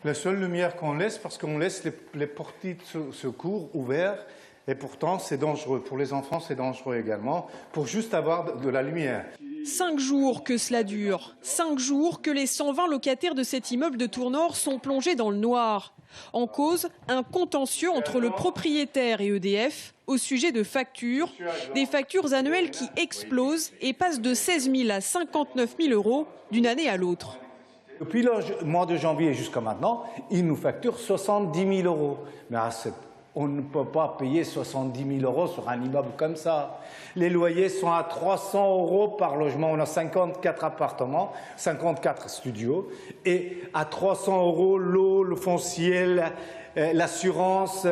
La seule lumière qu'on laisse, parce qu'on laisse les portiques de secours ouverts, et pourtant c'est dangereux. Pour les enfants, c'est dangereux également, pour juste avoir de la lumière. 5 jours que cela dure. 5 jours que les 120 locataires de cet immeuble de Tournord sont plongés dans le noir. En cause, un contentieux entre le propriétaire et EDF au sujet de factures. Des factures annuelles qui explosent et passent de 16 000 à 59 000 euros d'une année à l'autre. Depuis le mois de janvier jusqu'à maintenant, ils nous facturent 70 000 euros. Mais on ne peut pas payer 70 000 euros sur un immeuble comme ça. Les loyers sont à 300 euros par logement. On a 54 appartements, 54 studios. Et à 300 euros, l'eau, le foncier, l'assurance,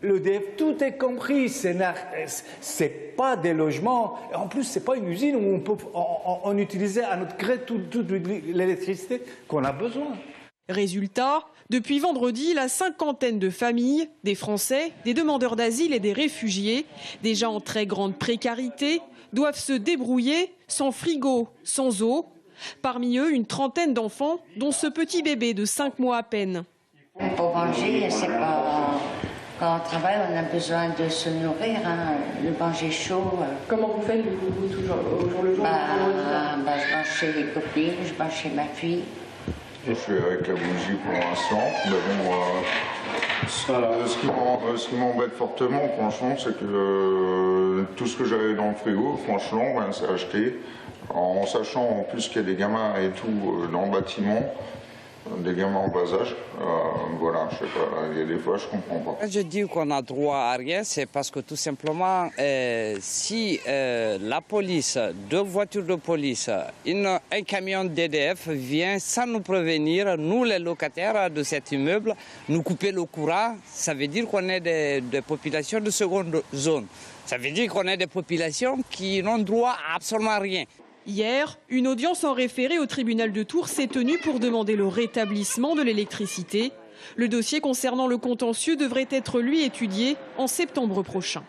l'EDF, tout est compris. C'est pas des logements. En plus, c'est pas une usine où on peut on utiliser à notre gré toute l'électricité qu'on a besoin. Résultat, depuis vendredi, la cinquantaine de familles, des Français, des demandeurs d'asile et des réfugiés, déjà en très grande précarité, doivent se débrouiller sans frigo, sans eau. Parmi eux, une trentaine d'enfants, dont ce petit bébé de 5 mois à peine. Pour manger, c'est pas... Quand on travaille, on a besoin de se nourrir, hein, de manger chaud. Comment vous faites vous toujours au jour le jour? Je mange chez les copines, je mange chez ma fille. Je suis avec la bougie pour l'instant, mais bon, ce qui m'embête fortement, franchement, c'est que tout ce que j'avais dans le frigo, franchement, c'est acheté. En sachant en plus qu'il y a des gamins et tout dans le bâtiment, des gamins en bas âge, voilà, je sais pas, il y a des fois je comprends pas. Quand je dis qu'on a droit à rien, c'est parce que tout simplement, si la police, 2 voitures de police, un camion d'EDF vient sans nous prévenir, nous les locataires de cet immeuble, nous couper le courant, ça veut dire qu'on est des populations de seconde zone. Ça veut dire qu'on est des populations qui n'ont droit à absolument rien. Hier, une audience en référé au tribunal de Tours s'est tenue pour demander le rétablissement de l'électricité. Le dossier concernant le contentieux devrait être, lui, étudié en septembre prochain.